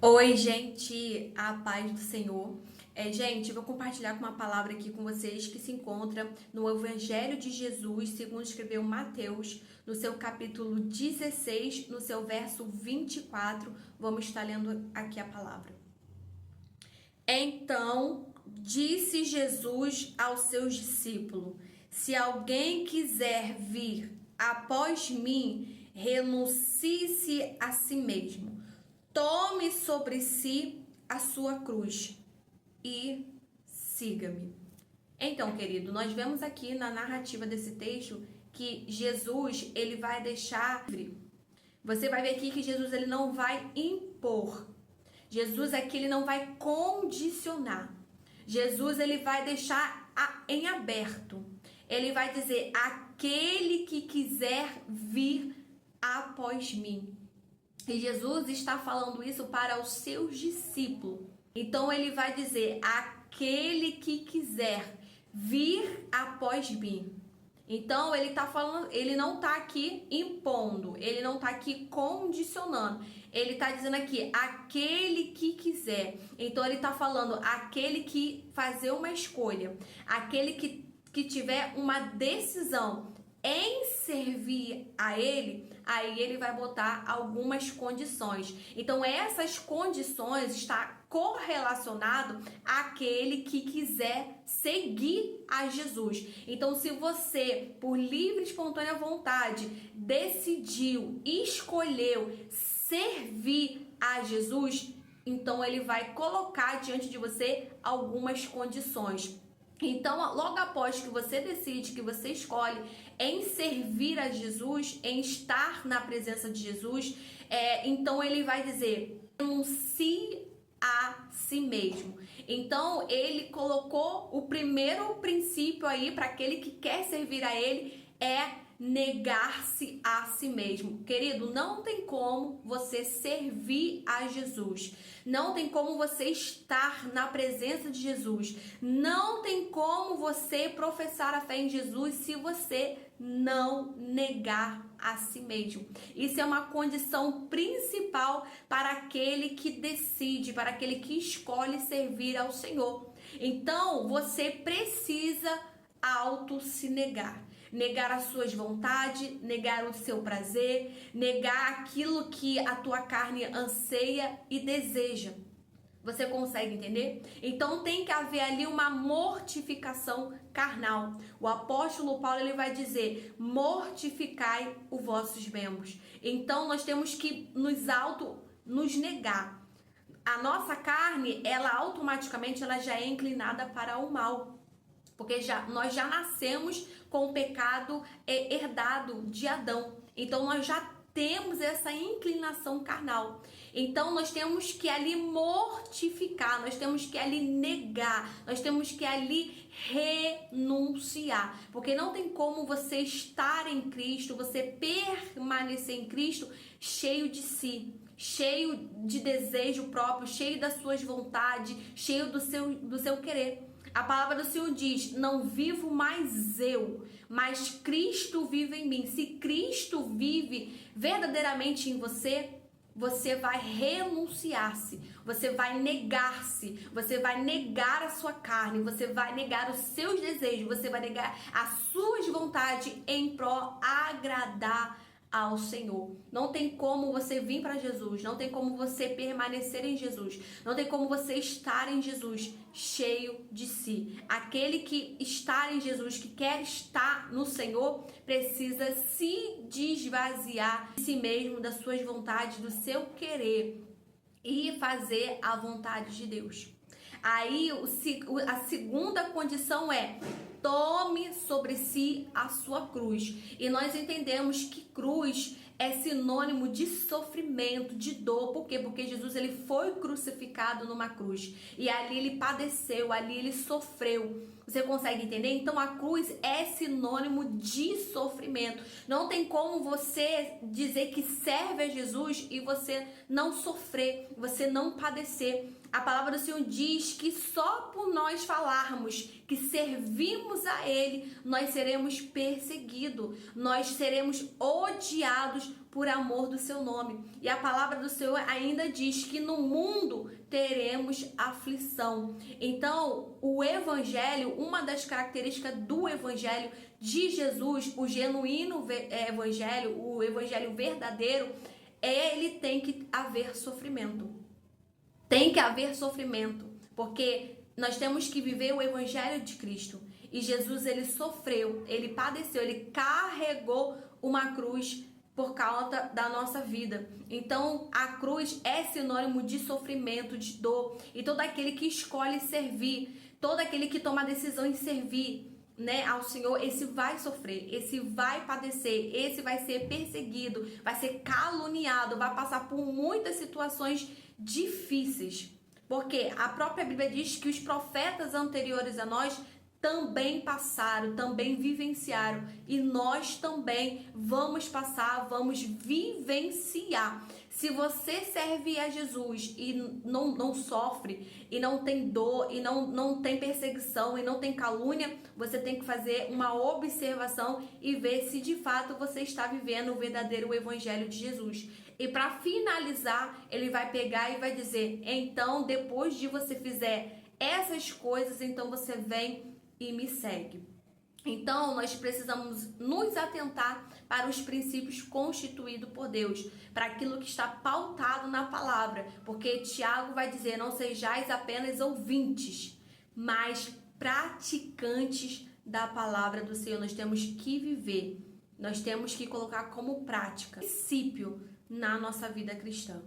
Oi, gente, a paz do Senhor. Gente, eu vou compartilhar uma palavra aqui com vocês que se encontra no Evangelho de Jesus, segundo escreveu Mateus, no seu capítulo 16, no seu verso 24. Vamos estar lendo aqui a palavra. Então, disse Jesus aos seus discípulos: se alguém quiser vir após mim, renuncie-se a si mesmo. Tome sobre si a sua cruz e siga-me. Então, querido, nós vemos aqui na narrativa desse texto que Jesus, ele vai deixar livre. Você vai ver aqui que Jesus, ele não vai impor. Jesus aqui, ele não vai condicionar. Jesus, ele vai deixar em aberto. Ele vai dizer: aquele que quiser vir após mim. E Jesus está falando isso para os seus discípulos. Então ele vai dizer: aquele que quiser vir após mim. Então ele está falando, ele não está aqui impondo, ele não está aqui condicionando. Ele está dizendo aqui: aquele que quiser. Então ele está falando aquele que fazer uma escolha, aquele que tiver uma decisão em servir a ele, aí ele vai botar algumas condições. Então essas condições está correlacionado àquele que quiser seguir a Jesus. Então se você, por livre e espontânea vontade, decidiu, escolheu servir a Jesus, então ele vai colocar diante de você algumas condições. Então, logo após que você decide, que você escolhe em servir a Jesus, em estar na presença de Jesus, então ele vai dizer: renuncie a si mesmo. Então, ele colocou o primeiro princípio aí para aquele que quer servir a ele, é negar-se a si mesmo. Querido, não tem como você servir a Jesus. Não tem como você estar na presença de Jesus. Não tem como você professar a fé em Jesus se você não negar a si mesmo. Isso é uma condição principal para aquele que decide, para aquele que escolhe servir ao Senhor. Então, você precisa se negar. Negar as suas vontades, negar o seu prazer, negar aquilo que a tua carne anseia e deseja. Você consegue entender? Então tem que haver ali uma mortificação carnal. O apóstolo Paulo, ele vai dizer: mortificai os vossos membros. Então nós temos que nos negar. A nossa carne, ela automaticamente já é inclinada para o mal. Porque nós já nascemos com o pecado herdado de Adão. Então nós já temos essa inclinação carnal. Então nós temos que ali mortificar, nós temos que ali negar, nós temos que ali renunciar. Porque não tem como você estar em Cristo, você permanecer em Cristo cheio de si, cheio de desejo próprio, cheio das suas vontades, cheio do seu querer. A palavra do Senhor diz: não vivo mais eu, mas Cristo vive em mim. Se Cristo vive verdadeiramente em você, você vai renunciar-se, você vai negar-se, você vai negar a sua carne, você vai negar os seus desejos, você vai negar as suas vontades em prol agradar ao Senhor. Não tem como você vir para Jesus, não tem como você permanecer em Jesus, não tem como você estar em Jesus cheio de si. Aquele que está em Jesus, que quer estar no Senhor, precisa se desvaziar de si mesmo, das suas vontades, do seu querer e fazer a vontade de Deus. Aí a segunda condição é: tome sobre si a sua cruz. E nós entendemos que cruz é sinônimo de sofrimento, de dor. Por quê? Porque Jesus, ele foi crucificado numa cruz. E ali ele padeceu, ali ele sofreu. Você consegue entender? Então a cruz é sinônimo de sofrimento. Não tem como você dizer que serve a Jesus e você não sofrer, você não padecer. A palavra do Senhor diz que só por nós falarmos que servimos a Ele, nós seremos perseguidos, nós seremos odiados por amor do seu nome. E a palavra do Senhor ainda diz que no mundo teremos aflição. Então, o evangelho, uma das características do evangelho de Jesus, o genuíno evangelho, o evangelho verdadeiro, ele tem que haver sofrimento. Tem que haver sofrimento, porque nós temos que viver o evangelho de Cristo. E Jesus, ele sofreu, ele padeceu, ele carregou uma cruz por causa da nossa vida. Então, a cruz é sinônimo de sofrimento, de dor. E todo aquele que escolhe servir, todo aquele que toma a decisão em servir, né, ao Senhor, esse vai sofrer, esse vai padecer, esse vai ser perseguido, vai ser caluniado, vai passar por muitas situações difíceis. Porque a própria Bíblia diz que os profetas anteriores a nós também passaram, também vivenciaram, e nós também vamos passar, vamos vivenciar. Se você serve a Jesus e não sofre, e não tem dor, e não tem perseguição, e não tem calúnia, você tem que fazer uma observação e ver se de fato você está vivendo o verdadeiro evangelho de Jesus. E para finalizar, ele vai pegar e vai dizer: então, depois de você fizer essas coisas, então você vem e me segue. Então, nós precisamos nos atentar para os princípios constituídos por Deus, para aquilo que está pautado na palavra, porque Tiago vai dizer: não sejais apenas ouvintes, mas praticantes da palavra do Senhor. Nós temos que viver, nós temos que colocar como prática, princípio na nossa vida cristã.